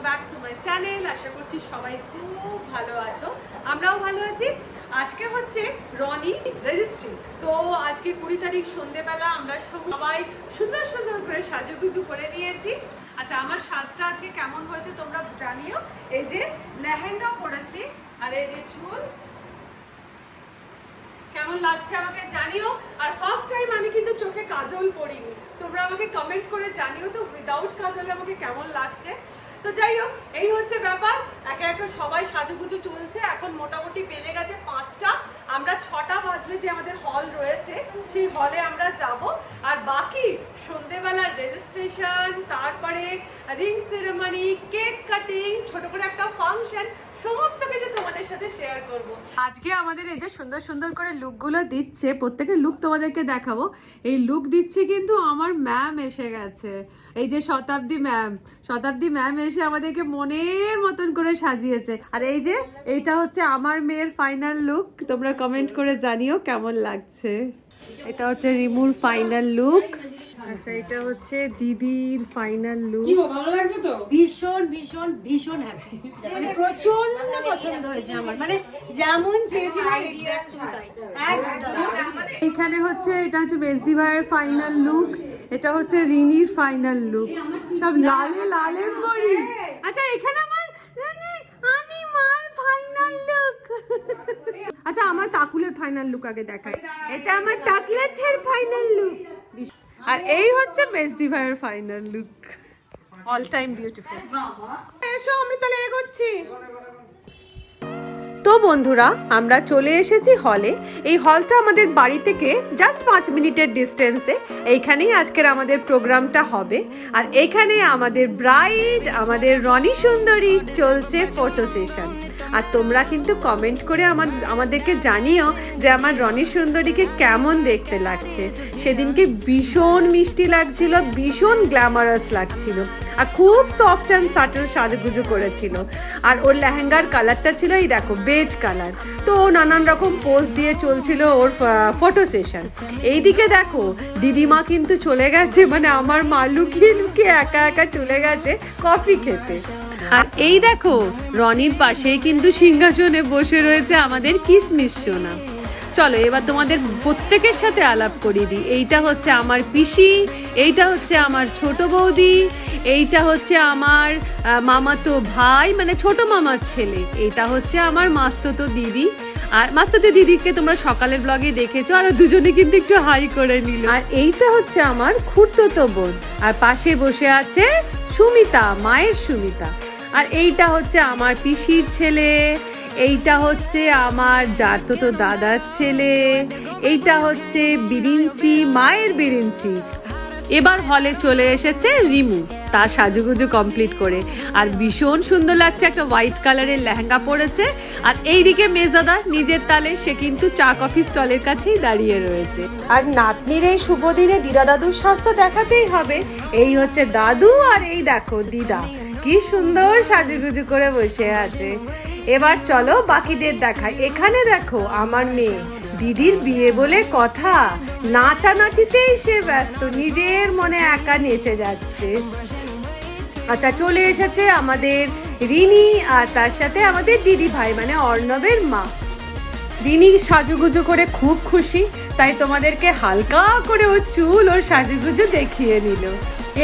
Back to my channel. আশা করছি সবাই খুব ভালো আছো, আমরাও ভালো আছি। আজকে হচ্ছে রনি রেজিস্ট্রি, তো আজকে 20 তারিখ সন্ধ্যেবেলা আমরা সবাই সুন্দর সুন্দর করে সাজুগুজু করে নিয়েছি। আচ্ছা, আমার সাজটা আজকে কেমন হয়েছে তোমরা জানিও। এই যে লেহেঙ্গা পরেছি আর এই যে চুল, কেমন লাগছে আমাকে জানিও। আর ফার্স্ট টাইম আমি কিন্তু চোখে কাজল পরিনি, তোমরা আমাকে কমেন্ট করে জানিও তো উইদাউট কাজলে আমাকে কেমন লাগছে। তো যাই হোক, এই হচ্ছে ব্যাপার। একে একে সবাই সাজুগুজু চলছে। এখন মোটামুটি বেজে গেছে 5টা, আমরা 6টা বাজলে যে আমাদের হল রয়েছে সেই হলে আমরা যাব। আর বাকি সন্ধেবেলার রেজিস্ট্রেশন, তারপরে রিং সেরেমনি, কেক কাটিং, ছোট করে একটা ফাংশন, সমস্ত কিছু তোমাদের সাথে শেয়ার করব। আজকে আমাদের এই যে সুন্দর সুন্দর করে লুকগুলো দিচ্ছে, প্রত্যেকের লুক তোমাদেরকে দেখাবো। এই লুক দিচ্ছে কিন্তু আমার ম্যাম এসে গেছে, এই যে শতাব্দী ম্যাম এসে আমাদেরকে মনের মতন করে সাজিয়েছে। আর এই যে এইটা হচ্ছে আমার মেয়ের ফাইনাল লুক, তোমরা কমেন্ট করে জানিও কেমন লাগছে। এটা হচ্ছে রিমুর ফাইনাল লুক। আচ্ছা, এটা হচ্ছে দিদির ফাইনাল লুক। ভালো লাগছে তো? ভীষণ ভীষণ ভীষণ হ্যাপি, মানে প্রচন্ড পছন্দ হয়েছে আমার, মানে যেমন চেয়েছিলাম এখানে হচ্ছে এটা হচ্ছে মেজদি ভাইয়ের ফাইনাল লুক, এটা হচ্ছে রিনির ফাইনাল লুক, সব লালে লালে পরি। আচ্ছা, এখানে আমার আমি মার ফাইনাল লুক। আচ্ছা, আমার তাকুলের ফাইনাল লুক আগে দেখাই। এটা আমার তাকলের ফাইনাল লুক। আর এই হচ্ছে মেজদি ভাইয়ের final look, all time beautiful. এসো, আমরা তাহলে এগোচ্ছি। তো বন্ধুরা, আমরা চলে এসেছি হলে। এই হলটা আমাদের বাড়ি থেকে জাস্ট 5 মিনিটের ডিস্টেন্সে। এইখানেই আজকের আমাদের প্রোগ্রামটা হবে। আর এখানে আমাদের ব্রাইড, আমাদের রনি সুন্দরী চলছে ফটো সেশন। আর তোমরা কিন্তু কমেন্ট করে আমাদেরকে জানিও যে আমার রনি সুন্দরীকে কেমন দেখতে লাগছে। সেদিনকে ভীষণ মিষ্টি লাগছিল, ভীষণ গ্ল্যামারাস লাগছিল, আর খুব সফট অ্যান্ড সাটল সাজুগুজু করেছিল। আর ওর লেহেঙ্গার কালারটা ছিল এই দেখো, বেজ কালার। তো ও নানান রকম পোজ দিয়ে চলছিল ওর ফটো সেশন। এইদিকে দেখো, দিদিমা কিন্তু চলে গেছে, মানে আমার মা লুকিয়ে লুকিয়ে একা একা চলে গেছে কফি খেতে। আর এই দেখো, রনির পাশেই কিন্তু সিংহাসনে বসে রয়েছে আমাদের কিসমিস সোনা। চলো এবার তোমাদের প্রত্যেকের সাথে আলাপ করিয়ে দিই। এইটা হচ্ছে আমার পিসি, এইটা হচ্ছে আমার ছোট বৌদি, এইটা হচ্ছে আমার মামাতো ভাই, মানে ছোট মামার ছেলে, এইটা হচ্ছে আমার মাস্তুতো দিদি। আর মাস্তুতো দিদিকে তোমরা সকালের ব্লগে দেখেছো, আর দুজনে কিন্তু একটু হাই করে নিল। আর এইটা হচ্ছে আমার খুড়তুতো বোন, আর পাশে বসে আছে সুমিতা, মায়ের সুমিতা। আর এইটা হচ্ছে আমার পিসির ছেলে, এইটা হচ্ছে আমার জাততো দাদার ছেলে, এইটা হচ্ছে বিরিঞ্চি, মায়ের বিরিঞ্চি। এবার হলে চলে এসেছে রিমু, তার সাজুগুজু কমপ্লিট করে। আর ভীষণ সুন্দর লাগছে, একটা হোয়াইট কালারের লেহেঙ্গা পরেছে। আর এইদিকে মেজদাদা নিজের তালে, সে কিন্তু চা কফি স্টলের কাছেই দাঁড়িয়ে রয়েছে। আর নাতনির এই শুভ দিনে দিদা দাদুর স্বাস্থ্য দেখাতেই হবে। এই হচ্ছে দাদু, আর এই দেখো দিদা কি সুন্দর সাজুগুজু করে বসে আছে। এবার চলো বাকিদের দেখাই। এখানে দেখো আমার মেয়ে, দিদির বিয়ে বলে কথা, নাচানাচিতেই সে ব্যস্ত, নিজের মনে একা নেচে যাচ্ছে। আচ্ছা, চলে এসেছে আমাদের রিনি, আর তার সাথে আমাদের দিদি ভাই, মানে অর্ণবের মা। রিনি সাজুগুজু করে খুব খুশি, তাই তোমাদেরকে হালকা করে ওর চুল, ওর সাজুগুজু দেখিয়ে নিল।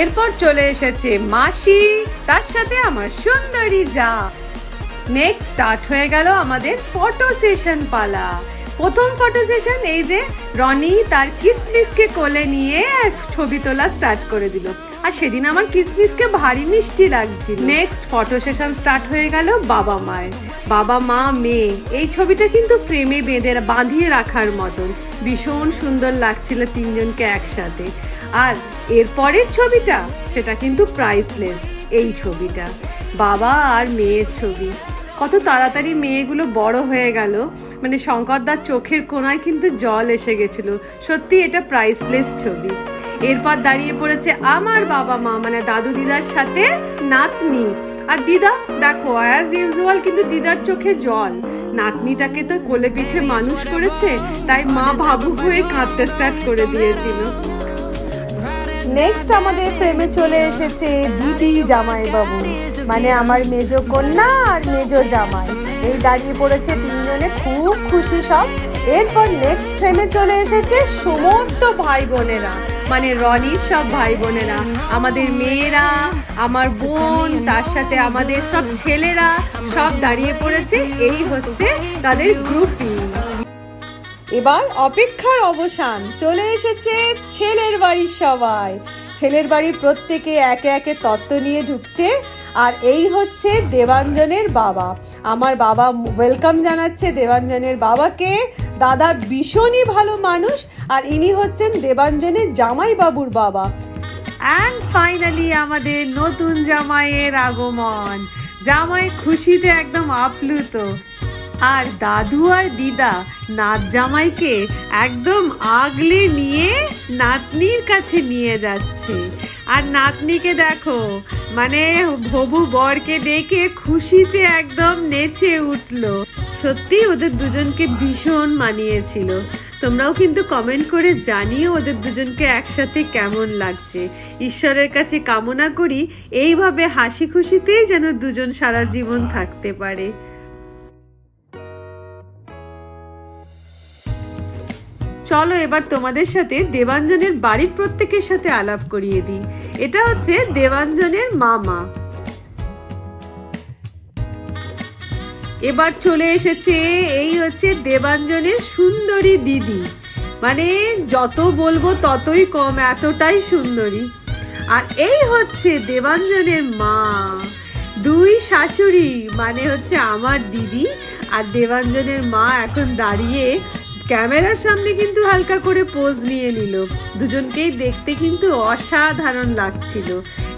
এরপর চলে এসেছে মাসি, তার সাথে আমার সুন্দরী যা। নেক্সট স্টার্ট হয়ে গেল আমাদের ফটো সেশন পালা। প্রথম ফটো সেশন, এই যে রনি তার কিসমিসকে কোলে নিয়ে ছবি তোলা স্টার্ট করে দিল। আর সেদিন আমার কিসমিসকে ভারী মিষ্টি লাগছিল। নেক্সট ফটো সেশন স্টার্ট হয়ে গেল বাবা মায়ের, বাবা মা মেয়ে। এই ছবিটা কিন্তু ফ্রেমে বাঁধিয়ে রাখার মতন, ভীষণ সুন্দর লাগছিল তিনজনকে একসাথে। আর এরপরের ছবিটা, সেটা কিন্তু প্রাইসলেস। এই ছবিটা বাবা আর মেয়ের ছবি। কত তাড়াতাড়ি মেয়েগুলো বড় হয়ে গেল, মানে শঙ্করদার চোখের কোণায় কিন্তু জল এসে গেছিল। সত্যি এটা প্রাইসলেস ছবি। এরপর দাঁড়িয়ে পড়েছে আমার বাবা মা, মানে দাদু দিদার সাথে নাতনি। আর দিদা দেখো, অ্যাজ ইউজুয়াল কিন্তু দিদার চোখে জল। নাতনিটাকে তো কোলে পিঠে মানুষ করেছে, তাই মা ভাবুক হয়ে কাঁদতে স্টার্ট করে দিয়েছিল। নেক্সট আমাদের ফ্রেমে চলে এসেছে দিদি জামাইবাবু। মানে আমার মেজো কন্যা আর মেজো জামাই এই দাঁড়িয়ে পড়েছে তিনজনে, খুব খুশি সব। এরপর নেক্সট ফ্রেমে চলে এসেছে সমস্ত ভাই বোনেরা, মানে রনির সব ভাই বোনেরা, আমাদের মেয়েরা, আমার বোন, তার সাথে আমাদের সব ছেলেরা সব দাঁড়িয়ে পড়েছে। এই হচ্ছে তাদের গ্রুপিং। এবার অপেক্ষার অবসান, চলে এসেছে ছেলের বাড়ির সবাই। ছেলের বাড়ির প্রত্যেকে একে একে তত্ত্ব নিয়ে ঢুকছে। আর এই হচ্ছে দেবাঞ্জনের বাবা। আমার বাবা ওয়েলকাম জানাচ্ছে দেবাঞ্জনের বাবাকে। দাদা ভীষণই ভালো মানুষ, আর ইনি হচ্ছেন দেবাঞ্জনের জামাইবাবুর বাবা। অ্যান্ড ফাইনালি আমাদের নতুন জামাইয়ের আগমন। জামাই খুশিতে একদম আপ্লুত, আর দাদু আর দিদা নাত জামাইকে একদম আগলে নিয়ে নাতনির কাছে নিয়ে যাচ্ছে। আর নাতনিকে দেখো, মানে হবু বরকে দেখে খুশিতে একদম নেচে উঠলো। সত্যি ওদের দুজনকে ভীষণ মানিয়েছিল। তোমরাও কিন্তু কমেন্ট করে জানিও ওদের দুজনকে একসাথে কেমন লাগছে। ঈশ্বরের কাছে কামনা করি এইভাবে হাসি খুশিতেই যেন দুজন সারা জীবন থাকতে পারে। চলো এবার তোমাদের সাথে দেবাঞ্জনের বাড়ির প্রত্যেকের সাথে আলাপ করিয়ে দিই। এটা হচ্ছে দেবাঞ্জনের মামা। এবার চলে এসেছে এই হচ্ছে দেবাঞ্জনের সুন্দরী দিদি, মানে যত বলবো ততই কম, এতটাই সুন্দরী। আর এই হচ্ছে দেবাঞ্জনের মা। দুই শাশুড়ি, মানে হচ্ছে আমার দিদি আর দেবাঞ্জনের মা এখন দাঁড়িয়ে ক্যামেরার সামনে কিন্তু হালকা করে পোজ নিয়ে নিল। দুজনকেই দেখতে কিন্তু অসাধারণ লাগছিল।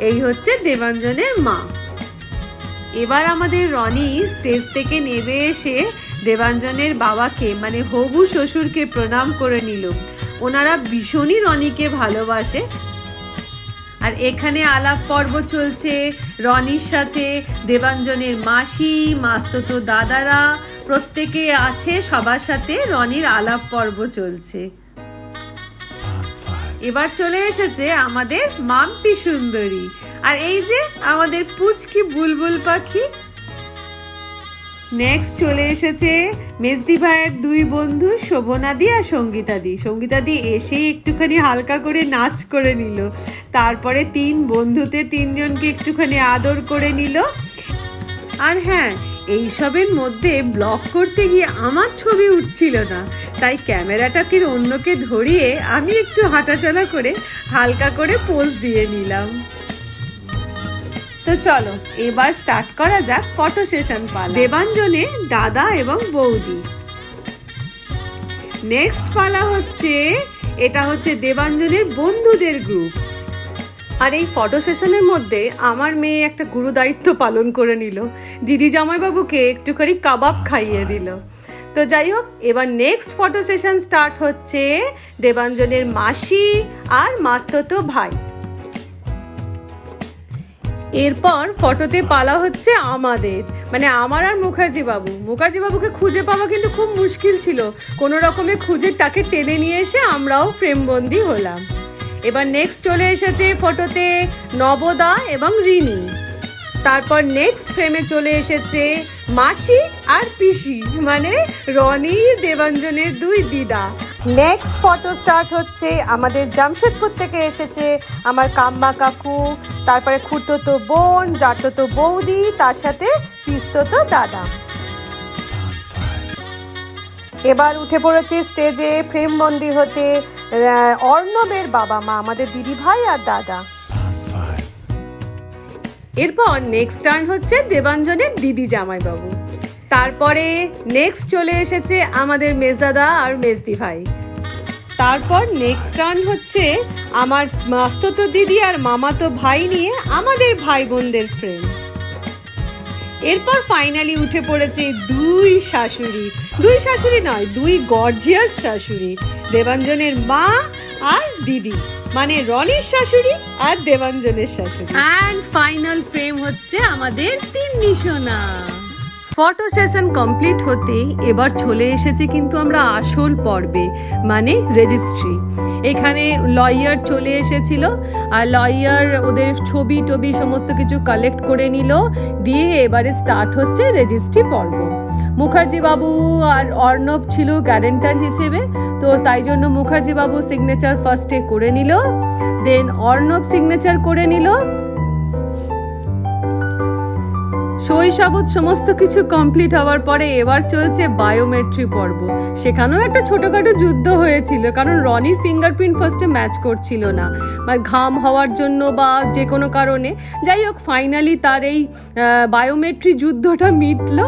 এই হচ্ছে দেবাঞ্জনের মা। এবার আমাদের রনি স্টেজ থেকে নেমে এসে দেবাঞ্জনের বাবাকে, মানে হবু শ্বশুরকে প্রণাম করে নিল। ওনারা ভীষণই রনিকে ভালোবাসে। আর এখানে আলাপ পর্ব চলছে রনির সাথে দেবাঞ্জনের মাসি, মাস্তুতো দাদারা প্রত্যেকে আছে, সবার সাথে রনির আলাপ পর্ব চলছে। এবার চলে এসেছে আমাদের মাম্পি সুন্দরী, আর এই যে আমাদের পুচকি বুলবুল পাখি। নেক্সট চলে এসেছে মেজদি ভাইয়ের দুই বন্ধু শোভনাদি আর সঙ্গীতাদি। সঙ্গীতাদি এসেই একটুখানি হালকা করে নাচ করে নিল। তারপরে তিন বন্ধুতে তিনজনকে একটুখানি আদর করে নিল। আর হ্যাঁ, এইসবের মধ্যে ব্লগ করতে গিয়ে আমার ছবি উঠছিল না, তাই ক্যামেরাটাকে অন্যকে ধরিয়ে আমি একটু হাঁটাচলা করে হালকা করে পোজ দিয়ে নিলাম। তো চলো এবার স্টার্ট করা যাক ফটো সেশন পালা। দেবাঞ্জনে দাদা এবং বৌদি। নেক্সট পালা হচ্ছে, এটা হচ্ছে দেবাঞ্জনের বন্ধুদের গ্রুপ। আর এই ফটো সেশনের মধ্যে আমার মেয়ে একটা গুরু দায়িত্ব পালন করে নিল, দিদি জামাইবাবুকে একটুখানি কাবাব খাইয়ে দিল। তো যাই হোক, এবার নেক্সট ফটো সেশন স্টার্ট হচ্ছে দেবাঞ্জনের মাসি আর মাস্তুতো ভাই। এরপর ফটোতে পালা হচ্ছে আমাদের, মানে আমার আর মুখার্জি বাবু। মুখার্জি বাবুকে খুঁজে পাওয়া কিন্তু খুব মুশকিল ছিল, কোনো রকমে খুঁজে তাকে টেনে নিয়ে এসে আমরাও ফ্রেমবন্দি হলাম। এবার নেক্সট চলে এসেছে ফটোতে নবদা এবং রিনি। তারপর নেক্সট ফ্রেমে চলে এসেছে মাসি আর পিসি, মানে রনি দেবাঞ্জনের দুই দিদা। নেক্সট ফটো স্টার্ট হচ্ছে আমাদের জামশেদপুর থেকে এসেছে আমার কাম্মা কাকু, তারপরে খুড়তো বোন, জাটো বৌদি, তার সাথে পিস্ততো দাদা। এবার উঠে পড়েছে স্টেজে ফ্রেমবন্দি হতে অর্ণবের বাবা মা, আমাদের দিদি ভাই আর দাদা। এরপর নেক্সট টার্ন হচ্ছে দেবাঞ্জনের দিদি জামাইবাবু। তারপরে নেক্সট চলে এসেছে আমাদের মেজদাদা আর মেজদি ভাই। তারপর নেক্সট টার্ন হচ্ছে আমার মাস্তুতো দিদি আর মামাতো ভাই নিয়ে আমাদের ভাই বোনদের ফ্রেন্ড। এরপর ফাইনালি উঠে পড়েছে দুই শাশুড়ি নয়, দুই গর্জিয়াস শাশুড়ি, দেবাঞ্জনের মা আর দিদি, মানে রনির শাশুড়ি আর দেবাঞ্জনের শাশুড়ি। অ্যান্ড ফাইনাল ফ্রেম হচ্ছে আমাদের তিন্নি সোনা। ফটো সেশন কমপ্লিট হতেই এবার চলে এসেছি কিন্তু আমরা আসল পর্বে, মানে রেজিস্ট্রি। এখানে লয়ার চলে এসেছিল, আর লয়ার ওদের ছবি টবি সমস্ত কিছু কালেক্ট করে নিল, দিয়ে এবারে স্টার্ট হচ্ছে রেজিস্ট্রি পর্ব। মুখার্জি বাবু আর অর্ণব ছিল গ্যারেন্টার হিসেবে, তো তাই জন্য মুখার্জি বাবু সিগনেচার ফার্স্টে করে নিল, দেন অর্ণব সিগনেচার করে নিল। সই সাবুত সমস্ত কিছু কমপ্লিট হওয়ার পরে এবার চলছে বায়োমেট্রি পর্ব। সেখানেও একটা ছোটখাটো যুদ্ধ হয়েছিল, কারণ রনির ফিঙ্গারপ্রিন্ট ফার্স্টে ম্যাচ করছিল না, মানে ঘাম হওয়ার জন্য বা যে কোনো কারণে। যাই হোক, ফাইনালি তার এই বায়োমেট্রি যুদ্ধটা মিটলো।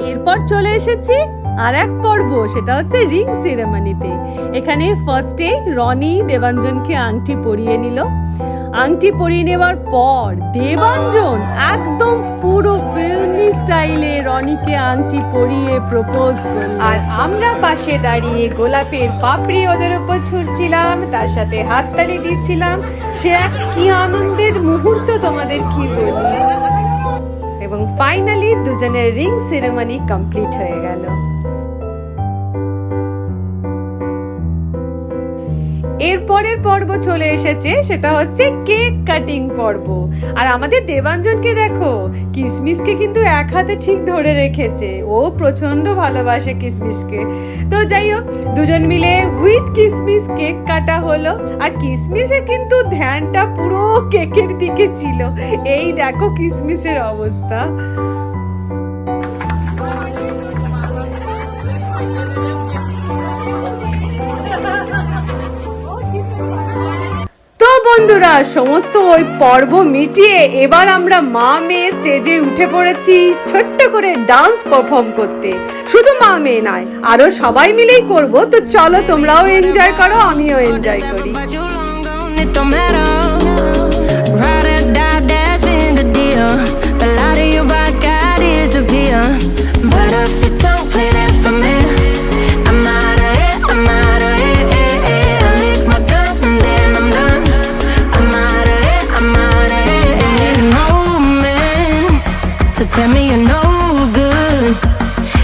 এরপর চলে এসেছি আর এক পর্ব, সেটা হচ্ছে রিং সেরেমনিতে। এখানে ফার্স্টে রনি দেবাঞ্জনকে আংটি পরিয়ে নিল। আংটি পরিয়ে নেওয়ার পর দেবাঞ্জন একদম পুরো ফিল্মি স্টাইলে রনিকে আংটি পরিয়ে প্রপোজ করল, আর আমরা পাশে দাঁড়িয়ে গোলাপের পাপড়ি ওদের উপর ছুঁড়ছিলাম, তার সাথে হাততালি দিচ্ছিলাম। সে এক কি আনন্দের মুহূর্ত, তোমাদের কি বলি। এবং ফাইনালি দুজনের রিং সেরেমনি কমপ্লিট হয়ে গেল। এরপরের পর্ব চলে এসেছে, সেটা হচ্ছে কেক কাটিং পর্ব। আর আমাদের দেবাঞ্জনকে দেখো, কিসমিসকে কিন্তু এক হাতে ঠিক ধরে রেখেছে, ও প্রচন্ড ভালোবাসে কিসমিসকে। তো যাই হোক, দুজন মিলে উইথ কিসমিস কেক কাটা হলো, আর কিসমিসে কিন্তু ধ্যানটা পুরো কেকের দিকে ছিল। এই দেখো কিসমিসের অবস্থা। বন্ধুরা, সমস্ত ওই পর্ব মিটিয়ে এবার আমরা মা মেয়ে স্টেজে উঠে পড়েছি ছোট্ট করে ডান্স পারফর্ম করতে। শুধু মা মেয়ে নয়, আরো সবাই মিলেই করব। তো চলো, তোমরাও এনজয় করো, আমিও এনজয় করি। Tell me you're no good.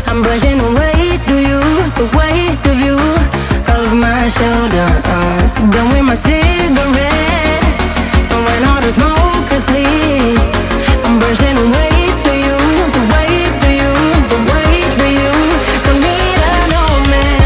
I'm brushing away the weight of you, of my shoulders. Done with my cigarette, and when all the smoke is clear, I'm brushing away the weight of you, the weight of you. Don't need an old man.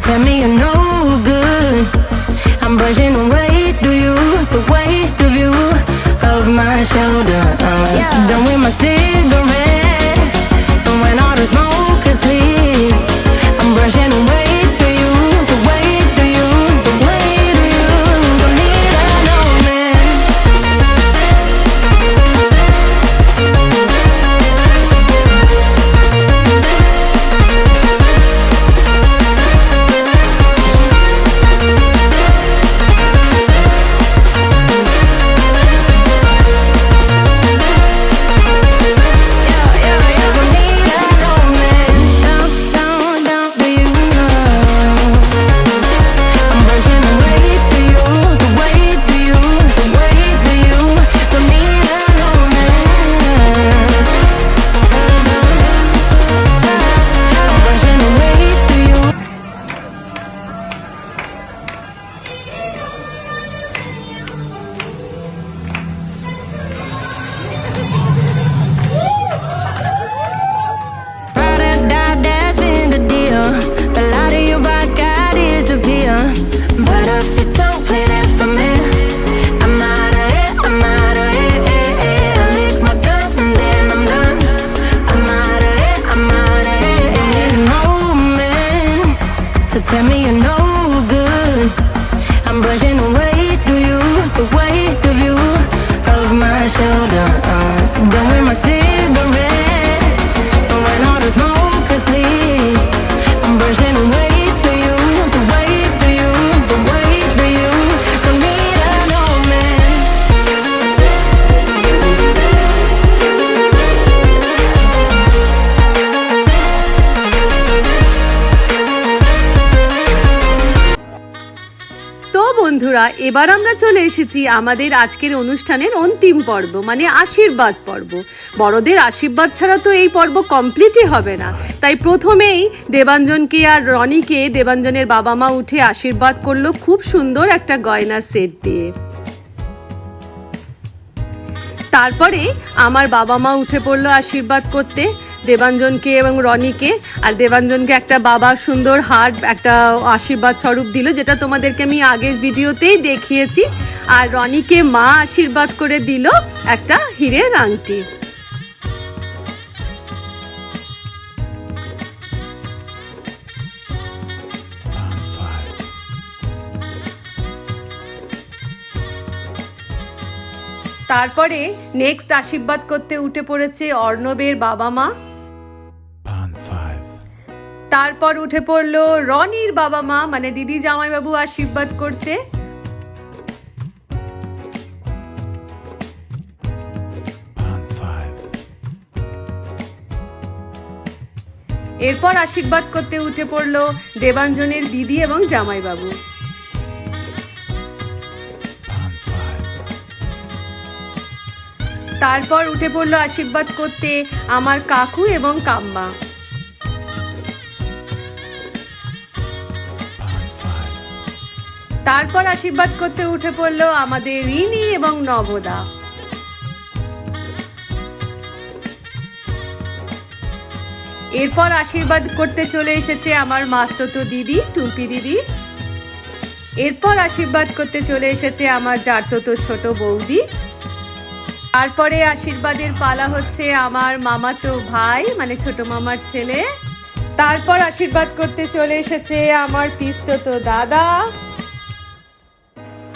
Tell me you're no good. I'm brushing away the weight of you, of my shoulders. Done with my cigarette, and when all the smoke is clear, I'm brushing away the weight of you, the weight of you. Don't need an old man. Don't need an old man. Down for you. tell me you're no good. I'm brushing away, do you? The weight of you, of my shoulder. So done with my cigarette, and when all the smoke is clear, I'm brushing away, do you? The weight of you, the weight of you. Don't need no man. তো বন্ধুরা, এবার আমরা চলে এসেছি আমাদের আজকের অনুষ্ঠানের অন্তিম পর্ব, মানে আশীর্বাদ পর্ব। বড়দের আশীর্বাদ ছাড়া তো এই পর্ব কমপ্লিটই হবে না। তাই প্রথমেই দেবাঞ্জনকে আর রনিকে দেবাঞ্জনের বাবা মা উঠে আশীর্বাদ করলো খুব সুন্দর একটা গয়নার সেট দিয়ে। তারপরে আমার বাবা মা উঠে পড়লো আশীর্বাদ করতে দেবাঞ্জনকে এবং রনিকে। আর দেবাঞ্জনকে একটা বাবা সুন্দর হার, একটা আশীর্বাদ স্বরূপ দিল, যেটা তোমাদেরকে আমি আগের ভিডিওতেই দেখিয়েছি। আর রনিকে মা আশীর্বাদ করে দিল একটা হীরের আংটি। তারপরে নেক্সট আশীর্বাদ করতে উঠে পড়েছে অর্ণবের বাবা মা। তারপর উঠে পড়লো রনির বাবা মা, মানে দিদি জামাইবাবু আশীর্বাদ করতে। এরপর আশীর্বাদ করতে উঠে পড়লো দেবাঞ্জনের দিদি এবং জামাইবাবু। তারপর উঠে পড়লো আশীর্বাদ করতে আমার কাকু এবং কাম্মা। তারপর আশীর্বাদ করতে উঠে পড়লো আমাদের রিনি এবং নবদা। এরপর আশীর্বাদ করতে চলে এসেছে আমার মাস্ততো দিদি টুম্পি দিদি। এরপর আশীর্বাদ করতে চলে এসেছে আমার জারততো ছোট বৌদি। তারপরে আশীর্বাদের পালা হচ্ছে আমার মামাতো ভাই, মানে ছোট মামার ছেলে। তারপর আশীর্বাদ করতে চলে এসেছে আমার পিস্ততো দাদা।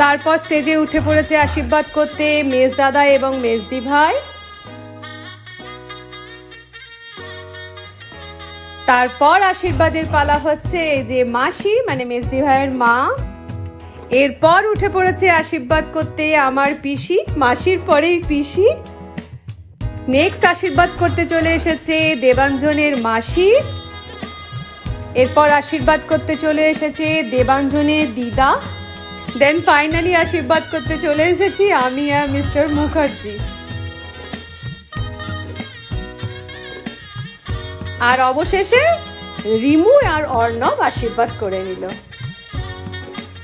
তারপর স্টেজে উঠে পড়েছে আশীর্বাদ করতে মেজ দাদা এবং মেজদি ভাই। তারপর আশীর্বাদের পালা হচ্ছে এই যে মাসি, মানে মেজদি ভাইয়ের মা। এরপর উঠে পড়েছে আশীর্বাদ করতে আমার পিসি, মাসির পরেই পিসি। নেক্সট আশীর্বাদ করতে চলে এসেছে দেবাঞ্জনের মাসি। এরপর আশীর্বাদ করতে চলে এসেছে দেবাঞ্জনের দিদা। দেন ফাইনালি আশীর্বাদ করতে চলে এসেছি আমি আর মিস্টার মুখার্জি। আর অবশেষে রিমু আর অর্ণব আশীর্বাদ করে নিল।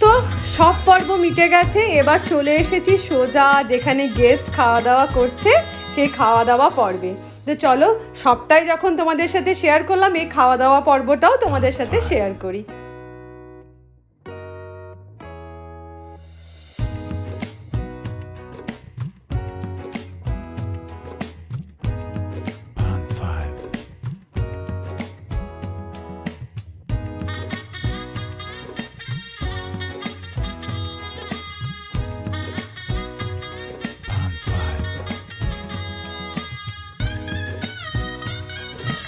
তো সব পর্ব মিটে গেছে, এবার চলে এসেছি সোজা যেখানে গেস্ট খাওয়া দাওয়া করছে সেই খাওয়া দাওয়া পর্বে। তো চলো, সবটাই যখন তোমাদের সাথে শেয়ার করলাম, এই খাওয়া দাওয়া পর্বটাও তোমাদের সাথে শেয়ার করি।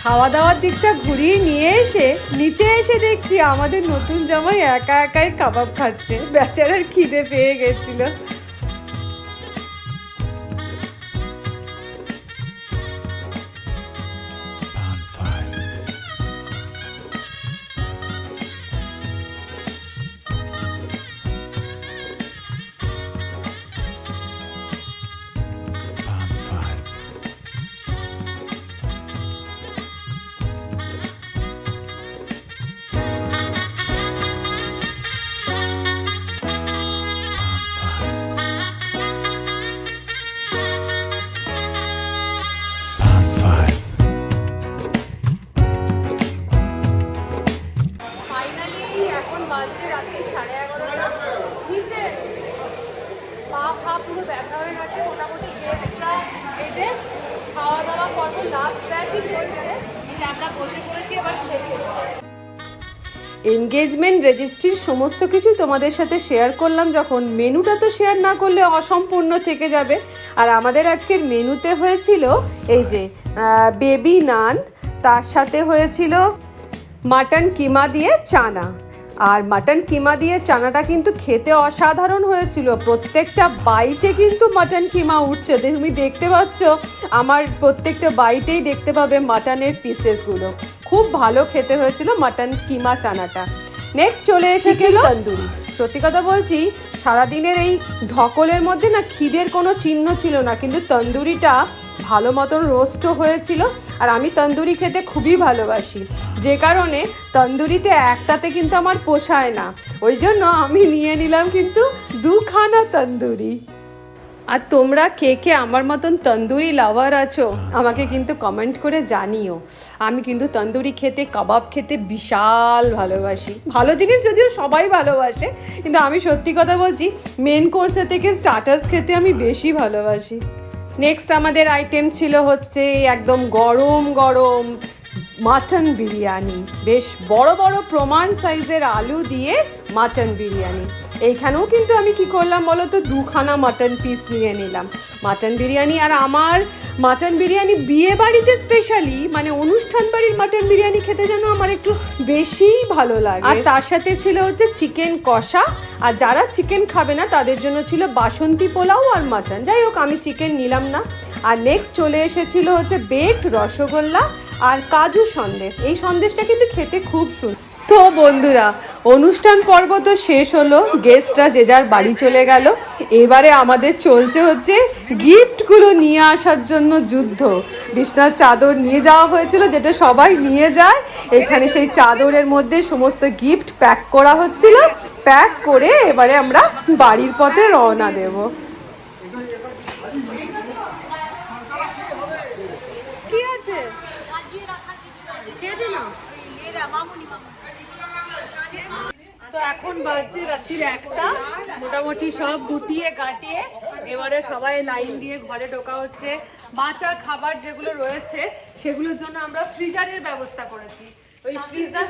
খাওয়া দাওয়ার দিকটা ঘুরিয়ে নিয়ে এসে নিচে এসে দেখছি আমাদের নতুন জামাই একা একাই কাবাব খাচ্ছে। বেচারার খিদে পেয়ে গেছিল। এনগেজমেন্ট রেজিস্ট্রির সমস্ত কিছু তোমাদের সাথে শেয়ার করলাম যখন, মেনুটা তো শেয়ার না করলে অসম্পূর্ণ থেকে যাবে। আর আমাদের আজকের মেনুতে হয়েছিল এই যে বেবি নান, তার সাথে হয়েছিল মাটন কিমা দিয়ে চানা। আর মাটন কিমা দিয়ে চানাটা কিন্তু খেতে অসাধারণ হয়েছিল, প্রত্যেকটা বাইটে কিন্তু মাটন কিমা উঠছে, তুমি দেখতে পাচ্ছ আমার প্রত্যেকটা বাইটেই দেখতে পাবে মাটনের পিসেসগুলো। খুব ভালো খেতে হয়েছিল মাটন কিমা চানাটা। নেক্সট চলে এসেছিল তন্দুরি। সত্যি কথা বলছি, সারাদিনের এই ধকলের মধ্যে না খিদের কোনো চিহ্ন ছিল না, কিন্তু তন্দুরিটা ভালো মতন রোস্টও হয়েছিল। আর আমি তন্দুরি খেতে খুবই ভালোবাসি, যে কারণে তন্দুরিতে একটাতে কিন্তু আমার পোষায় না, ওই জন্য আমি নিয়ে নিলাম কিন্তু দুখানা তন্দুরি। আর তোমরা কে কে আমার মতন তন্দুরি লাভার আছো আমাকে কিন্তু কমেন্ট করে জানিও। আমি কিন্তু তন্দুরি খেতে, কাবাব খেতে বিশাল ভালোবাসি। ভালো জিনিস যদিও সবাই ভালোবাসে, কিন্তু আমি সত্যি কথা বলছি মেন কোর্সের থেকে স্টার্টার্স খেতে আমি বেশি ভালোবাসি। নেক্সট আমাদের আইটেম ছিল হচ্ছে একদম গরম গরম মাটন বিরিয়ানি, বেশ বড় বড় প্রমাণ সাইজের আলু দিয়ে মাটন বিরিয়ানি। এইখানেও কিন্তু আমি কি করলাম বলো তো, দুখানা মাটন পিস নিয়ে নিলাম মাটন বিরিয়ানি। আর আমার মাটন বিরিয়ানি বিয়ে বাড়িতে স্পেশালি, মানে অনুষ্ঠান বাড়ির মাটন বিরিয়ানি খেতে যেন আমার একটু বেশিই ভালো লাগে। আর তার সাথে ছিল হচ্ছে চিকেন কষা, আর যারা চিকেন খাবে না তাদের জন্য ছিল বাসন্তী পোলাও আর মাটন। যাই হোক, আমি চিকেন নিলাম না। আর নেক্সট চলে এসেছিল হচ্ছে বেকড রসগোল্লা আর কাজু সন্দেশ। এই সন্দেশটা কিন্তু খেতে খুব সুন্দর। তো বন্ধুরা, অনুষ্ঠান পর্ব তো শেষ হলো, গেস্টরা যে যার বাড়ি চলে গেল। এবারে আমাদের চলছে হচ্ছে গিফটগুলো নিয়ে আসার জন্য যুদ্ধ। বিছনার চাদর নিয়ে যাওয়া হয়েছিল, যেটা সবাই নিয়ে যায়। এখানে সেই চাদরের মধ্যে সমস্ত গিফট প্যাক করা হচ্ছিল। প্যাক করে এবারে আমরা বাড়ির পথে রওনা দেব। কি আছে তো এখন বাজছে রাত্রির 1টা। মোটামুটি সব গুটিয়ে গাটিয়ে এবারে সবাই লাইন দিয়ে ঘরে ঢোকা হচ্ছে। বাঁচা খাবার যেগুলো রয়েছে সেগুলোর জন্য আমরা ফ্রিজারের ব্যবস্থা করেছি। ওই ফ্রিজার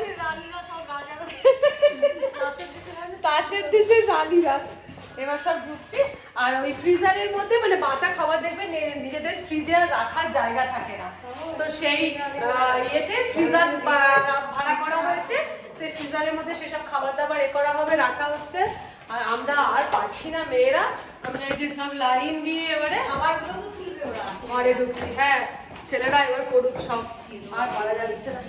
তাসের দেশের রানীরা এবার সব ঢুকছে। আর ওই ফ্রিজারের মধ্যে মানে বাঁচা খাবার দেখবে নিজেদের ফ্রিজে রাখার জায়গা থাকে না, তো সেই ইয়েতে ফ্রিজার ভাড়া করা হয়েছে। সেই ফ্রিজারের মধ্যে সেসব খাবার দাবার করা হবে, রাখা হচ্ছে। আর আমরা আর পাচ্ছি না মেয়েরা, আমরা এই যে সব লাইন দিয়ে এবারে খাবারগুলো তো তুলবে ওরা ঘরে ঢুকছি। হ্যাঁ, ছেলেরা এবার করুক সব, আর পারা যাচ্ছে না।